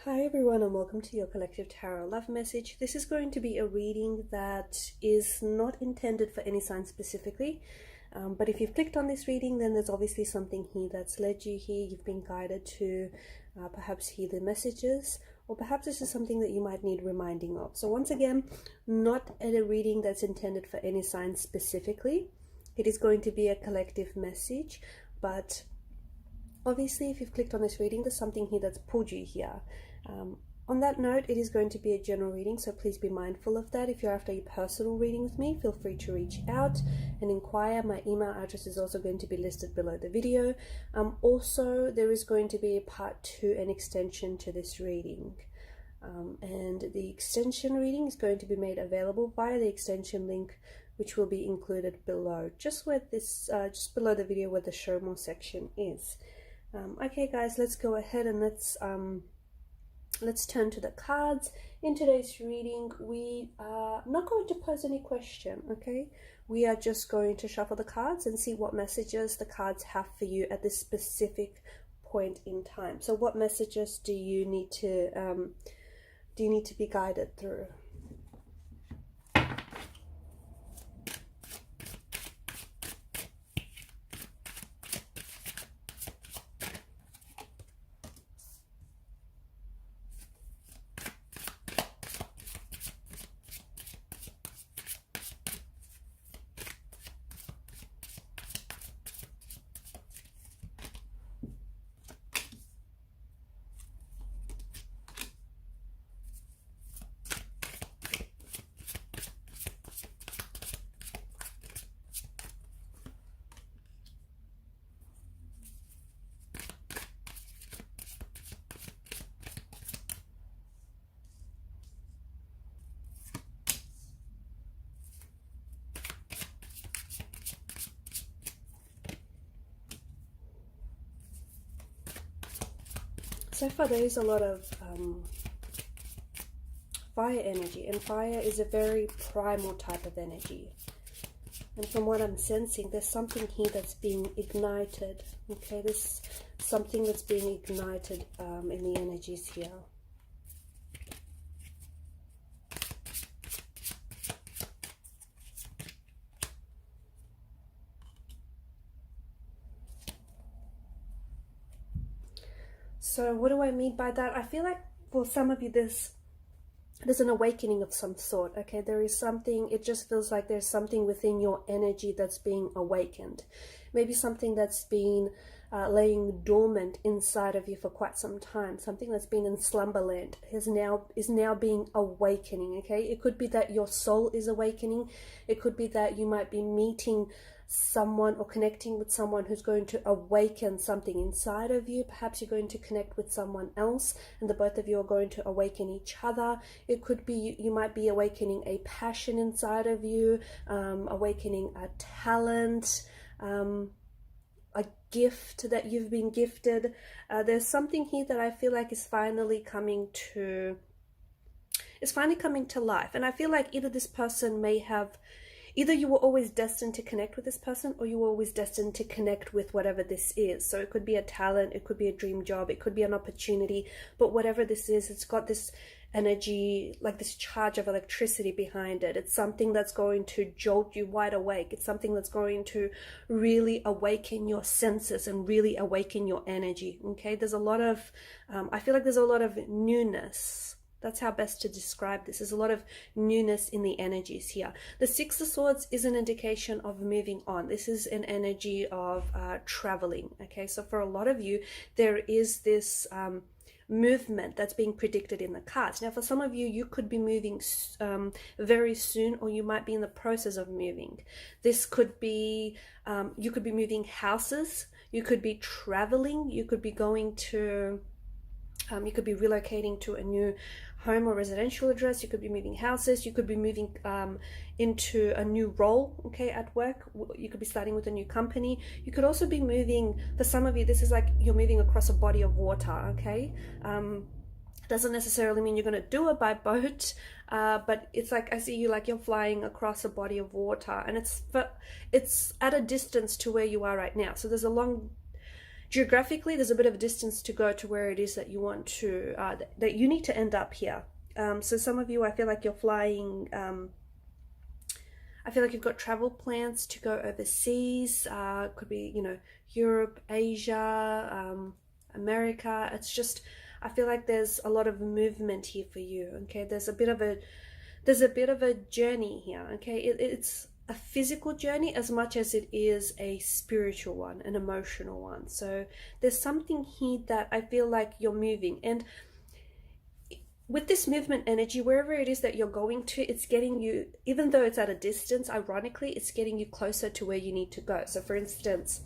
Hi everyone and welcome to your collective tarot love message. This is going to be a reading that is not intended for any sign specifically, but if you've clicked on this reading, then there's obviously something here that's led you here. You've been guided to perhaps hear the messages, or perhaps this is something that you might need reminding of. So once again, not a reading that's intended for any sign specifically. It is going to be a collective message, but obviously if you've clicked on this reading, there's something here that's pulled you here. On that note, it is going to be a general reading, so please be mindful of that. If you're after a personal reading with me, feel free to reach out and inquire. My email address is also going to be listed below the video. Also, there is going to be a part 2, an extension to this reading. And the extension reading is going to be made available via the extension link, which will be included below, just where this, just below the video where the show more section is. Okay guys, let's go ahead and let's turn to the cards. In today's reading, we are not going to pose any question, okay? We are just going to shuffle the cards and see what messages the cards have for you at this specific point in time. So what messages do you need to be guided through? So far there is a lot of fire energy, and fire is a very primal type of energy. And from what I'm sensing, there's something here that's being ignited. Okay, there's something that's being ignited in the energies here. So what do I mean by that? I feel like for some of you there's an awakening of some sort, okay? There is something, it just feels like there's something within your energy that's being awakened. Maybe something that's been laying dormant inside of you for quite some time. Something that's been in slumberland is now being awakening, okay? It could be that your soul is awakening. It could be that you might be meeting someone or connecting with someone who's going to awaken something inside of you. Perhaps you're going to connect with someone else and the both of you are going to awaken each other. It could be you might be awakening a passion inside of you, awakening a talent, a gift that you've been gifted. There's something here that I feel like is finally coming to life. And I feel like either you were always destined to connect with this person, or you were always destined to connect with whatever this is. So it could be a talent, it could be a dream job, it could be an opportunity, but whatever this is, it's got this energy, like this charge of electricity behind it. It's something that's going to jolt you wide awake. It's something that's going to really awaken your senses and really awaken your energy, okay? There's a lot of, I feel like there's a lot of newness. That's how best to describe this. There's a lot of newness in the energies here. The Six of Swords is an indication of moving on. This is an energy of traveling, okay? So for a lot of you, there is this movement that's being predicted in the cards. Now, for some of you, you could be moving very soon, or you might be in the process of moving. This could be, you could be moving houses, you could be traveling, you could be going to, you could be relocating to a new home or residential address, you could be moving houses, you could be moving into a new role, okay, at work. You could be starting with a new company. You could also be moving, for some of you, this is like you're moving across a body of water, okay? Doesn't necessarily mean you're going to do it by boat, but it's like I see you like you're flying across a body of water, and it's at a distance to where you are right now. So there's a long geographically, there's a bit of a distance to go to where it is that you want to, that you need to end up here. So some of you, I feel like you're flying, I feel like you've got travel plans to go overseas. Could be, you know, Europe, Asia, America. It's just, I feel like there's a lot of movement here for you. Okay, there's a bit of a journey here. Okay, it's a physical journey as much as it is a spiritual one, an emotional one. So there's something here that I feel like you're moving, and with this movement energy, wherever it is that you're going to, it's getting you, even though it's at a distance, ironically, it's getting you closer to where you need to go. So for instance,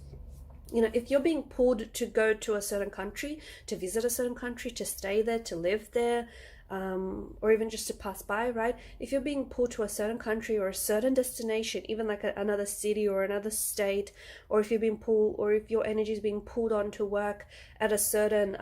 you know, if you're being pulled to go to a certain country, to visit a certain country, to stay there, to live there, or even just to pass by, right? If you're being pulled to a certain country or a certain destination, even like another city or another state, or if you're being pulled, or if your energy is being pulled on to work at a certain,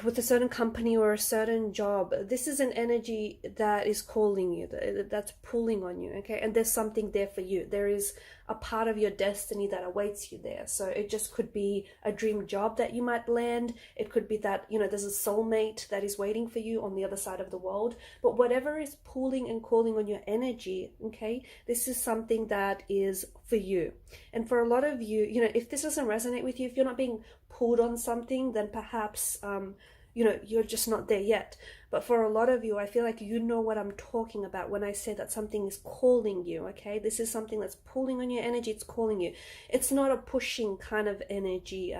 with a certain company or a certain job, this is an energy that is calling you, that's pulling on you, okay? And there's something there for you. There is a part of your destiny that awaits you there. So it just could be a dream job that you might land. It could be that, you know, there's a soulmate that is waiting for you on the other side of the world. But whatever is pulling and calling on your energy, okay, this is something that is for you. And for a lot of you, you know, if this doesn't resonate with you, if you're not being pulled on something, then perhaps you know, you're just not there yet. But for a lot of you, I feel like you know what I'm talking about when I say that something is calling you, okay? This is something that's pulling on your energy, it's calling you. It's not a pushing kind of energy.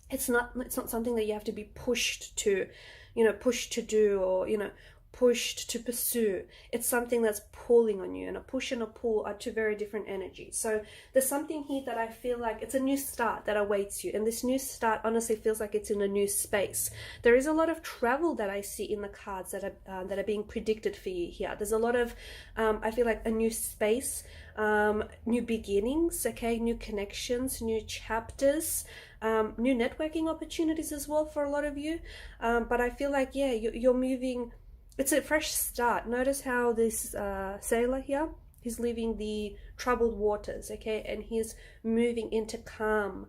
It's not something that you have to be pushed to, you know, pushed to do, or, you know, pushed to pursue. It's something that's pulling on you, and a push and a pull are two very different energies. So there's something here that I feel like it's a new start that awaits you, and this new start honestly feels like it's in a new space. There is a lot of travel that I see in the cards that are being predicted for you here. There's a lot of I feel like a new space, new beginnings, okay, new connections, new chapters, new networking opportunities as well for a lot of you. But I feel like, yeah, you're moving. It's a fresh start. Notice how this sailor here, he's leaving the troubled waters, okay, and he's moving into calm,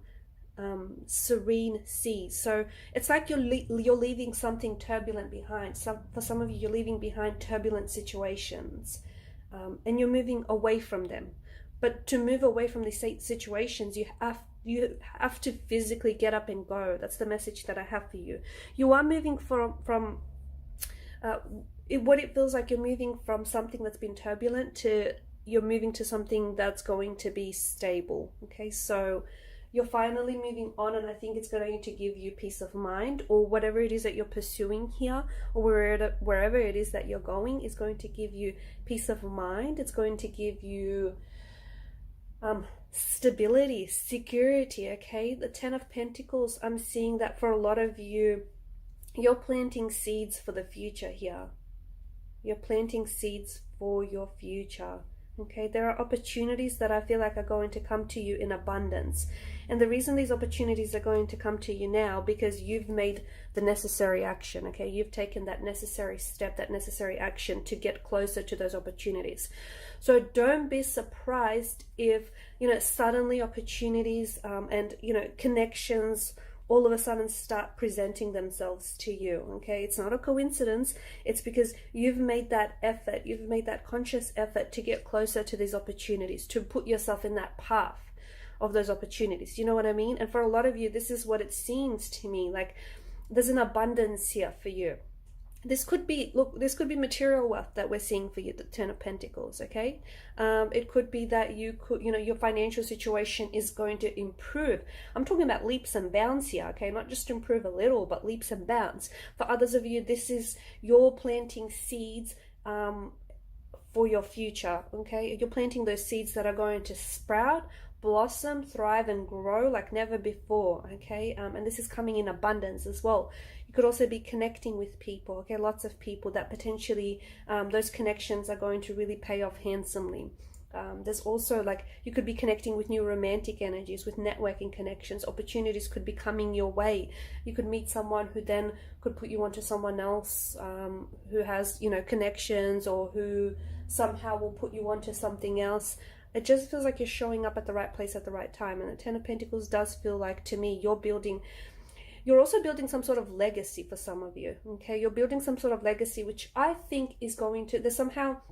serene seas. So it's like you're leaving something turbulent behind. For some of you, you're leaving behind turbulent situations, and you're moving away from them. But to move away from these situations, you have to physically get up and go. That's the message that I have for you. You are moving from what it feels like you're moving from something that's been turbulent to you're moving to something that's going to be stable. Okay, so you're finally moving on, and I think it's going to give you peace of mind, or whatever it is that you're pursuing here, or wherever it is that you're going is going to give you peace of mind. It's going to give you stability, security. Okay, the Ten of Pentacles, I'm seeing that for a lot of you, you're planting seeds for the future here. You're planting seeds for your future. Okay, there are opportunities that I feel like are going to come to you in abundance. And the reason these opportunities are going to come to you now, because you've made the necessary action, okay? You've taken that necessary step, that necessary action to get closer to those opportunities. So don't be surprised if, you know, suddenly opportunities and, you know, connections all of a sudden start presenting themselves to you, okay? It's not a coincidence. It's because you've made that effort, you've made that conscious effort to get closer to these opportunities, to put yourself in that path of those opportunities. You know what I mean? And for a lot of you, this is what it seems to me, like there's an abundance here for you. This could be, look, this could be material wealth that we're seeing for you, the Ten of Pentacles, okay? It could be that you could, you know, your financial situation is going to improve. I'm talking about leaps and bounds here, okay? Not just improve a little, but leaps and bounds. For others of you, this is you're planting seeds for your future, okay? You're planting those seeds that are going to sprout, blossom, thrive, and grow like never before, okay? And this is coming in abundance as well. You could also be connecting with people, okay? Lots of people that potentially those connections are going to really pay off handsomely. There's also, like, you could be connecting with new romantic energies, with networking connections. Opportunities could be coming your way. You could meet someone who then could put you onto someone else who has, you know, connections, or who somehow will put you onto something else. It just feels like you're showing up at the right place at the right time. And the Ten of Pentacles does feel like, to me, you're also building some sort of legacy for some of you, okay? You're building some sort of legacy, which I think is going to, there's somehow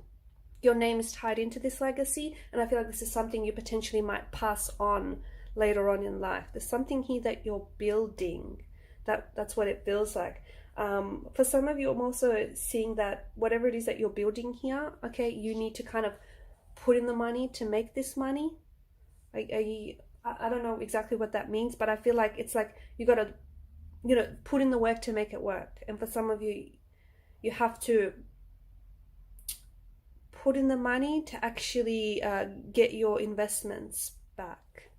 your name is tied into this legacy, and I feel like this is something you potentially might pass on later on in life. There's something here that you're building. That's what it feels like. For some of you, I'm also seeing that whatever it is that you're building here, okay, you need to kind of put in the money to make this money. I don't know exactly what that means, but I feel like it's like you got to, you know, put in the work to make it work. And for some of you, you have to put in the money to actually get your investments back.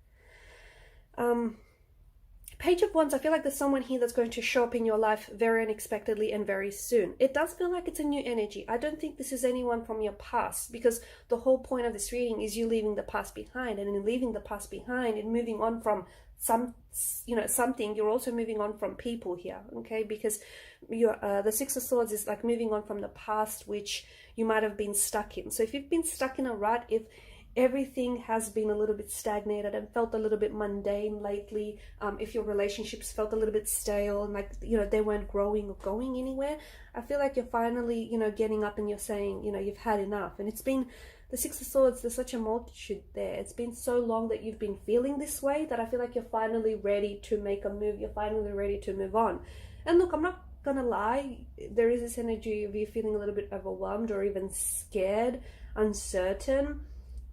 Page of Wands, I feel like there's someone here that's going to show up in your life very unexpectedly and very soon. It does feel like it's a new energy. I don't think this is anyone from your past, because the whole point of this reading is you leaving the past behind, and in leaving the past behind and moving on from something, you're also moving on from people here, okay? Because you're the Six of Swords is like moving on from the past, which you might have been stuck in. So if you've been stuck in a rut, if everything has been a little bit stagnated and felt a little bit mundane lately, if your relationships felt a little bit stale and like, you know, they weren't growing or going anywhere, I feel like you're finally, you know, getting up and you're saying, you know, you've had enough. And it's been, the Six of Swords, there's such a multitude there. It's been so long that you've been feeling this way that I feel like you're finally ready to make a move. You're finally ready to move on. And look, I'm not gonna lie, there is this energy of you feeling a little bit overwhelmed or even scared, uncertain.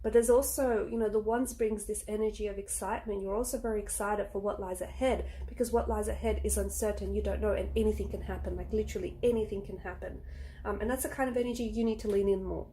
But there's also, you know, the Wands brings this energy of excitement. You're also very excited for what lies ahead, because what lies ahead is uncertain. You don't know, and anything can happen. Like literally anything can happen. And that's the kind of energy you need to lean in more.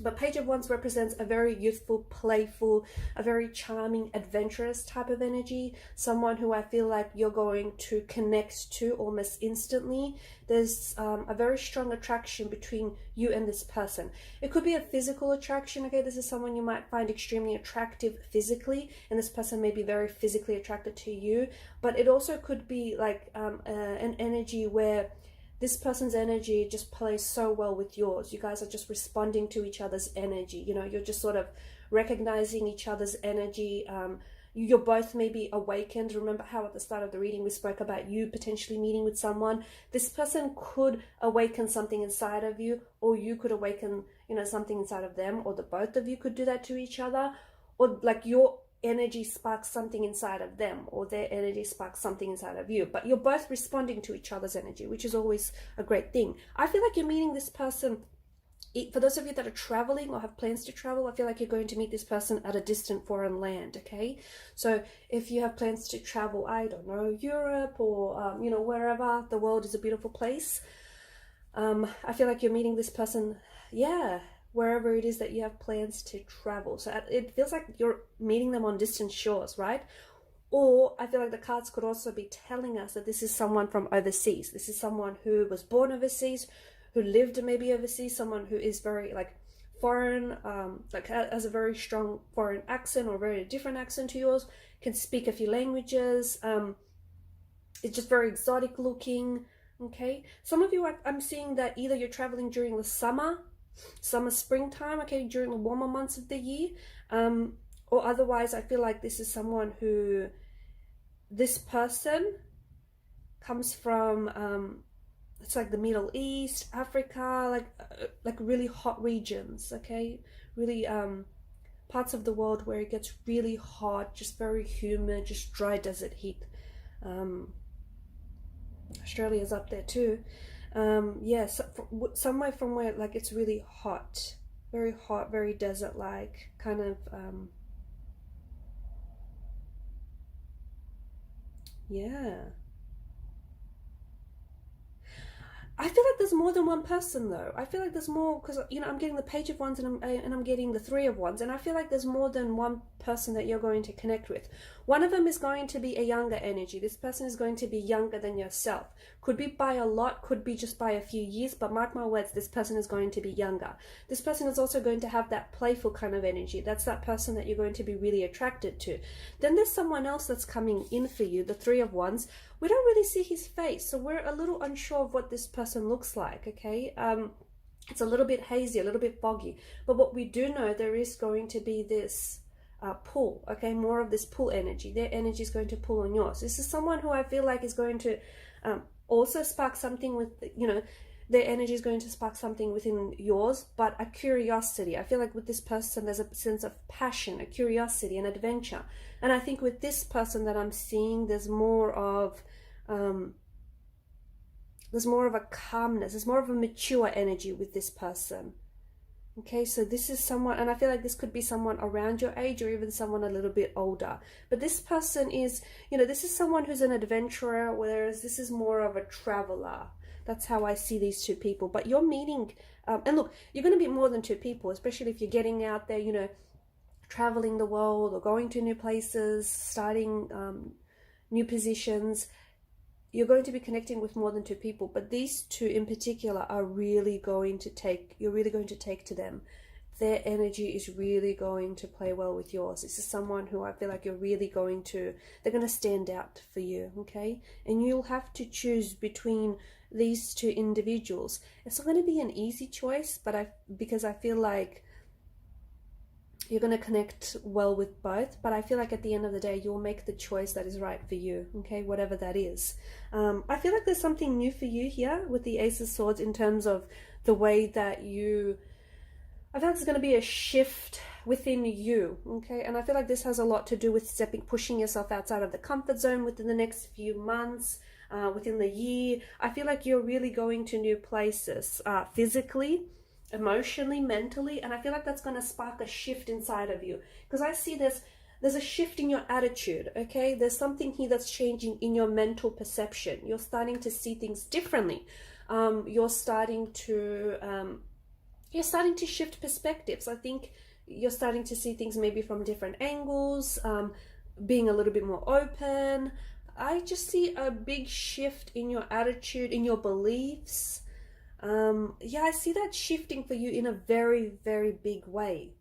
But Page of Wands represents a very youthful, playful, a very charming, adventurous type of energy. Someone who I feel like you're going to connect to almost instantly. There's a very strong attraction between you and this person. It could be a physical attraction, okay? This is someone you might find extremely attractive physically, and this person may be very physically attracted to you. But it also could be like an energy where this person's energy just plays so well with yours. You guys are just responding to each other's energy. You know, you're just sort of recognizing each other's energy. You're both maybe awakened. Remember how at the start of the reading we spoke about you potentially meeting with someone. This person could awaken something inside of you, or you could awaken, you know, something inside of them, or the both of you could do that to each other, or like your energy sparks something inside of them, or their energy sparks something inside of you, but you're both responding to each other's energy, which is always a great thing. I feel like you're meeting this person, for those of you that are traveling or have plans to travel, I feel like you're going to meet this person at a distant foreign land, okay? So if you have plans to travel, I don't know, Europe or, you know, wherever, the world is a beautiful place. I feel like you're meeting this person, yeah, wherever it is that you have plans to travel. So it feels like you're meeting them on distant shores, right? Or I feel like the cards could also be telling us that this is someone from overseas. This is someone who was born overseas, who lived maybe overseas, someone who is very like foreign, like has a very strong foreign accent or very different accent to yours, can speak a few languages, it's just very exotic looking, okay? Some of you, I'm seeing that either you're traveling during the summer, springtime, okay, during the warmer months of the year, or otherwise I feel like this is someone who, this person comes from it's like the Middle East, Africa, like really hot regions, okay, really parts of the world where it gets really hot, just very humid, just dry desert heat. Australia's up there too. Yeah, so somewhere from where like it's really hot, very desert like kind of yeah. I feel like there's more than one person though. I feel like there's more, because you know I'm getting the Page of Wands and I'm getting the Three of Wands, and I feel like there's more than one person that you're going to connect with. One of them is going to be a younger energy. This person is going to be younger than yourself. Could be by a lot, could be just by a few years, but mark my words, this person is going to be younger. This person is also going to have that playful kind of energy. That's that person that you're going to be really attracted to. Then there's someone else that's coming in for you, the Three of Wands. We don't really see his face, so we're a little unsure of what this person looks like, okay? It's a little bit hazy, a little bit foggy. But what we do know, there is going to be this pull, okay, more of this pull energy. Their energy is going to pull on yours. This is someone who I feel like is going to also spark something with, you know, their energy is going to spark something within yours, but a curiosity. I feel like with this person, there's a sense of passion, a curiosity, an adventure. And I think with this person that I'm seeing, there's more of a calmness, there's more of a mature energy with this person. Okay, so this is someone, and I feel like this could be someone around your age or even someone a little bit older. But this person is, you know, this is someone who's an adventurer, whereas this is more of a traveler. That's how I see these two people. But you're meeting, and look, you're going to be more than two people, especially if you're getting out there, you know, traveling the world or going to new places, starting new positions. You're going to be connecting with more than two people, but these two in particular are really going to take, you're really going to take to them. Their energy is really going to play well with yours. This is someone who I feel like you're really going to, they're going to stand out for you, okay? And you'll have to choose between these two individuals. It's not going to be an easy choice, but because I feel like you're going to connect well with both, but I feel like at the end of the day, you'll make the choice that is right for you, okay, whatever that is. I feel like there's something new for you here with the Ace of Swords in terms of the way that I feel like there's going to be a shift within you, okay, and I feel like this has a lot to do with pushing yourself outside of the comfort zone within the next few months, within the year. I feel like you're really going to new places, physically, emotionally, mentally, and I feel like that's going to spark a shift inside of you, because I see there's a shift in your attitude, okay? There's something here that's changing in your mental perception. You're starting to see things differently. You're starting to shift perspectives. I think you're starting to see things maybe from different angles, being a little bit more open. I just see a big shift in your attitude, in your beliefs. Yeah, I see that shifting for you in a very, very big way.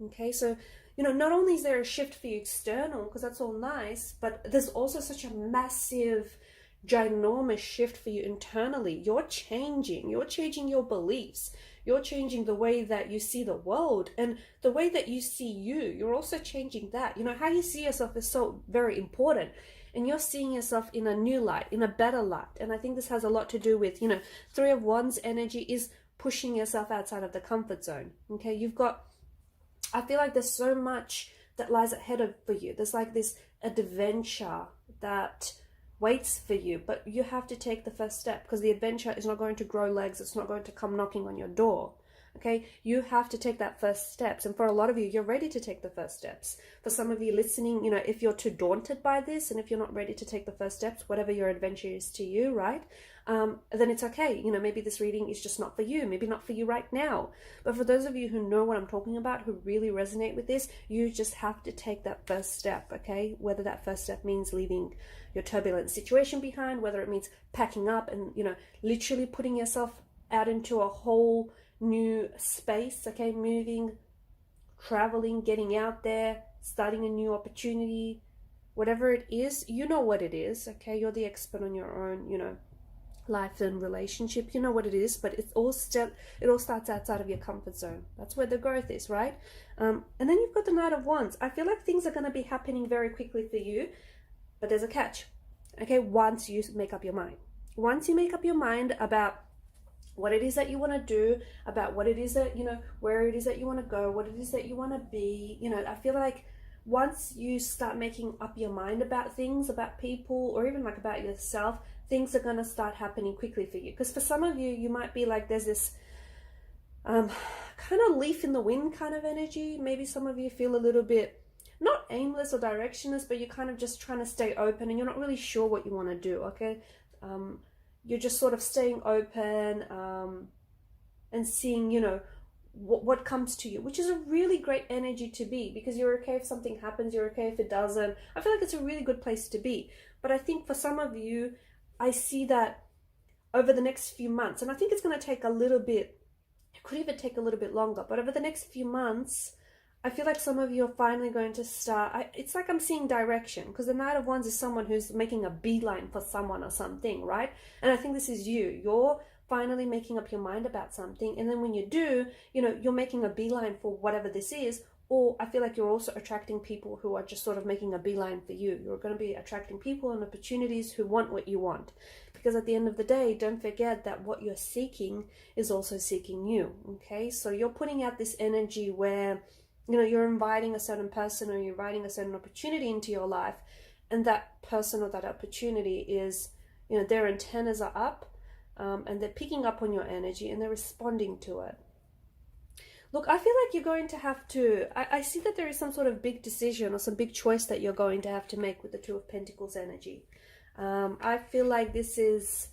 Okay, so, you know, not only is there a shift for you external, because that's all nice, but there's also such a massive, ginormous shift for you internally. You're changing your beliefs. You're changing the way that you see the world and the way that you see you. You're also changing that. You know, how you see yourself is so very important. And you're seeing yourself in a new light, in a better light. And I think this has a lot to do with, you know, Three of Wands energy is pushing yourself outside of the comfort zone. Okay, I feel like there's so much that lies ahead for you. There's like this adventure that waits for you, but you have to take the first step, because the adventure is not going to grow legs. It's not going to come knocking on your door. Okay, you have to take that first steps. And for a lot of you, you're ready to take the first steps. For some of you listening, you know, if you're too daunted by this and if you're not ready to take the first steps, whatever your adventure is to you, right? Then it's okay. You know, maybe this reading is just not for you, maybe not for you right now. But for those of you who know what I'm talking about, who really resonate with this, you just have to take that first step, okay? Whether that first step means leaving your turbulent situation behind, whether it means packing up and, you know, literally putting yourself out into a whole new space, okay, moving, traveling, getting out there, starting a new opportunity, whatever it is, you know what it is, okay? You're the expert on your own, you know, life and relationship. You know what it is, but it all starts outside of your comfort zone. That's where the growth is, right? And then you've got the Knight of Wands. I feel like things are going to be happening very quickly for you, but there's a catch, okay? Once you make up your mind. Once you make up your mind about what it is that you want to do, about what it is that, you know, where it is that you want to go, what it is that you want to be, you know, I feel like once you start making up your mind about things, about people, or even like about yourself, things are going to start happening quickly for you. Because for some of you, you might be like, there's this kind of leaf in the wind kind of energy. Maybe some of you feel a little bit, not aimless or directionless, but you're kind of just trying to stay open and you're not really sure what you want to do, okay? You're just sort of staying open and seeing, you know, what comes to you, which is a really great energy to be, because you're okay if something happens, you're okay if it doesn't. I feel like it's a really good place to be. But I think for some of you, I see that over the next few months, and I think it's going to take a little bit, it could even take a little bit longer, but over the next few months, I feel like some of you are finally going to start, it's like I'm seeing direction, because the Knight of Wands is someone who's making a beeline for someone or something, right? And I think this is you. You're finally making up your mind about something, and then when you do, you know, you're making a beeline for whatever this is. Or I feel like you're also attracting people who are just sort of making a beeline for you. You're going to be attracting people and opportunities who want what you want. Because at the end of the day, don't forget that what you're seeking is also seeking you, okay? So you're putting out this energy where, you know, you're inviting a certain person or you're inviting a certain opportunity into your life, and that person or that opportunity is, you know, their antennas are up, and they're picking up on your energy and they're responding to it. Look, I feel like you're going to have to, I see that there is some sort of big decision or some big choice that you're going to have to make with the Two of Pentacles energy. I feel like this is,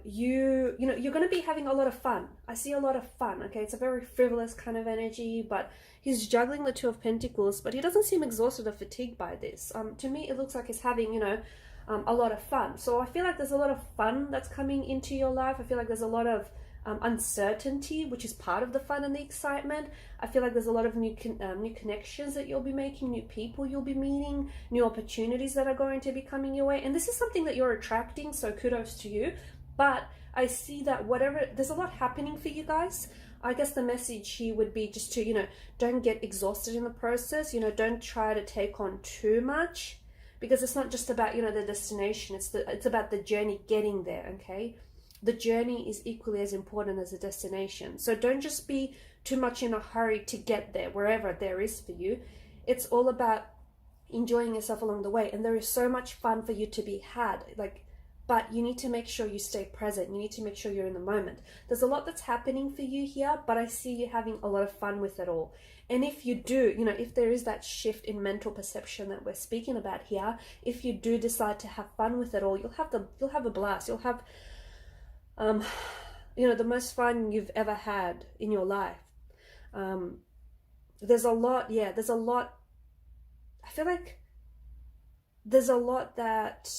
you know, you're going to be having a lot of fun. I see a lot of fun, okay? It's a very frivolous kind of energy, but he's juggling the Two of Pentacles, but he doesn't seem exhausted or fatigued by this. To me, it looks like he's having, you know, a lot of fun. So I feel like there's a lot of fun that's coming into your life. I feel like there's a lot of uncertainty, which is part of the fun and the excitement. I feel like there's a lot of new connections that you'll be making, new people you'll be meeting, new opportunities that are going to be coming your way. And this is something that you're attracting, so kudos to you. But I see that there's a lot happening for you guys. I guess the message here would be just to, you know, don't get exhausted in the process. You know, don't try to take on too much, because it's not just about, you know, the destination. It's about the journey getting there, okay? The journey is equally as important as the destination. So don't just be too much in a hurry to get there, wherever there is for you. It's all about enjoying yourself along the way. And there is so much fun for you to be had. But you need to make sure you stay present. You need to make sure you're in the moment. There's a lot that's happening for you here, but I see you having a lot of fun with it all. And if you do, you know, if there is that shift in mental perception that we're speaking about here, if you do decide to have fun with it all, you'll have a blast. You'll have, you know, the most fun you've ever had in your life. There's a lot, I feel like there's a lot that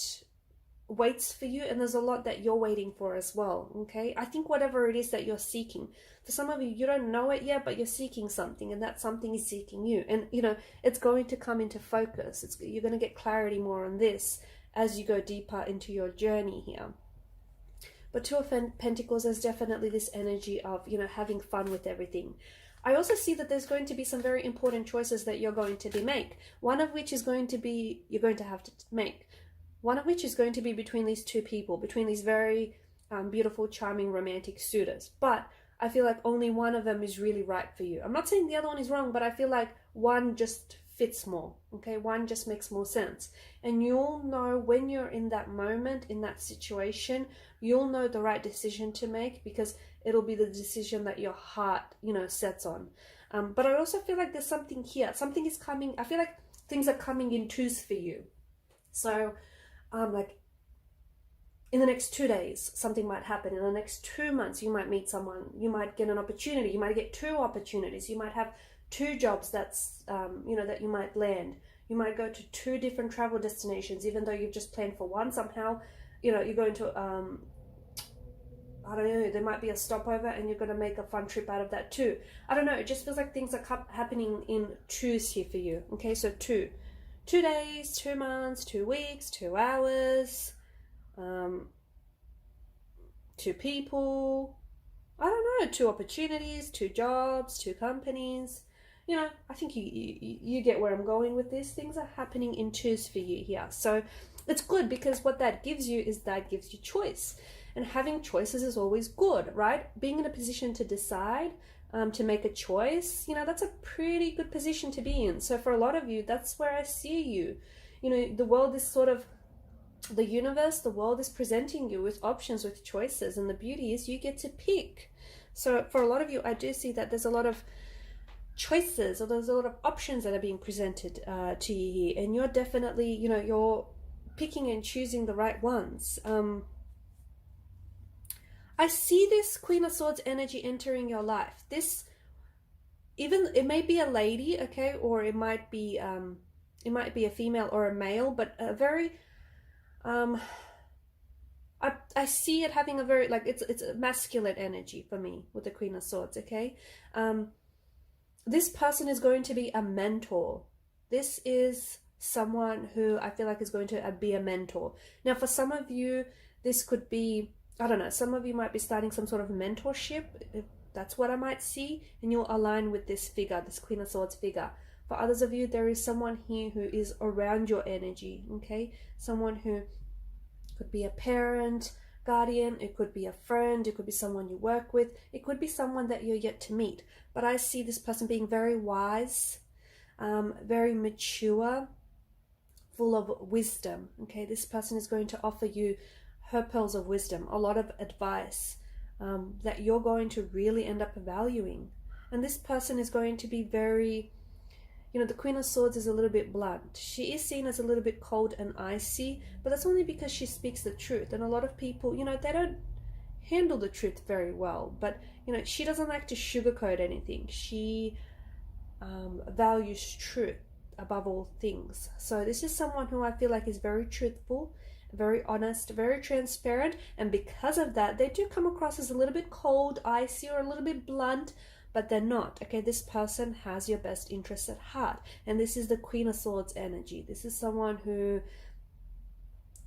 waits for you, and there's a lot that you're waiting for as well, okay? I think whatever it is that you're seeking, for some of you, you don't know it yet, but you're seeking something, and that something is seeking you. And, you know, it's going to come into focus. You're going to get clarity more on this as you go deeper into your journey here. But Two of Pentacles, there's definitely this energy of, you know, having fun with everything. I also see that there's going to be some very important choices that you're going to make. One of which is going to be, you're going to have to make. One of which is going to be between these two people, between these very beautiful, charming, romantic suitors. But I feel like only one of them is really right for you. I'm not saying the other one is wrong, but I feel like one just fits more, okay? One just makes more sense. And you'll know when you're in that moment, in that situation, you'll know the right decision to make, because it'll be the decision that your heart, you know, sets on. But I also feel like there's something here. Something is coming. I feel like things are coming in twos for you. So, like, in the next 2 days, something might happen. In the next 2 months, you might meet someone. You might get an opportunity. You might get 2 opportunities. You might have 2 jobs that's, you know, that you might land. You might go to 2 different travel destinations, even though you've just planned for one. Somehow, you know, you're going to, I don't know, there might be a stopover and you're going to make a fun trip out of that too. I don't know. It just feels like things are happening in twos here for you. Okay, so 2 days, 2 months, 2 weeks, 2 hours, 2 people, I don't know, 2 opportunities, 2 jobs, 2 companies. You know, I think you get where I'm going with this. Things are happening in twos for you here. So it's good, because what that gives you is that gives you choice. And having choices is always good, right? Being in a position to decide, to make a choice, you know, that's a pretty good position to be in. So for a lot of you, that's where I see you. You know, the world is sort of, the universe, the world is presenting you with options, with choices. And the beauty is you get to pick. So for a lot of you, I do see that there's a lot of choices, or there's a lot of options that are being presented to you here. And you're definitely, you know, you're picking and choosing the right ones. I see this Queen of Swords energy entering your life. This, even, it may be a lady, okay, or it might be a female or a male, but a very, I see it having a very, like, it's a masculine energy for me with the Queen of Swords, okay? this person is going to be a mentor. This is someone who I feel like is going to be a mentor. Now, for some of you, this could be, I don't know, some of you might be starting some sort of mentorship. That's what I might see, and you'll align with this figure, this Queen of Swords figure. For others of you, there is someone here who is around your energy, okay? Someone who could be a parent, guardian, it could be a friend, it could be someone you work with, it could be someone that you're yet to meet. But I see this person being very wise, very mature, full of wisdom, okay? This person is going to offer you her pearls of wisdom, a lot of advice that you're going to really end up valuing. And this person is going to be very, you know, the Queen of Swords is a little bit blunt. She is seen as a little bit cold and icy, but that's only because she speaks the truth. And a lot of people, you know, they don't handle the truth very well. But, you know, she doesn't like to sugarcoat anything. She values truth above all things. So this is someone who I feel like is very truthful, very honest, very transparent. And because of that, they do come across as a little bit cold, icy, or a little bit blunt. But they're not, okay? This person has your best interests at heart. And this is the Queen of Swords energy. This is someone who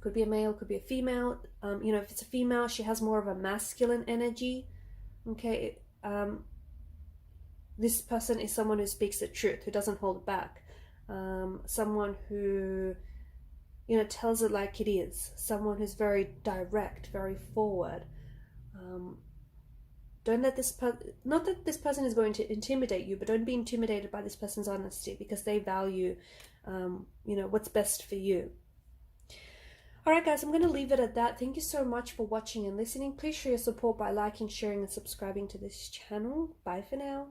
could be a male, could be a female. You know, if it's a female, she has more of a masculine energy, okay? This person is someone who speaks the truth, who doesn't hold back. Someone who, you know, tells it like it is. Someone who's very direct, very forward. Don't let this not that this person is going to intimidate you, but don't be intimidated by this person's honesty, because they value, you know, what's best for you. All right, guys, I'm going to leave it at that. Thank you so much for watching and listening. Please show your support by liking, sharing, and subscribing to this channel. Bye for now.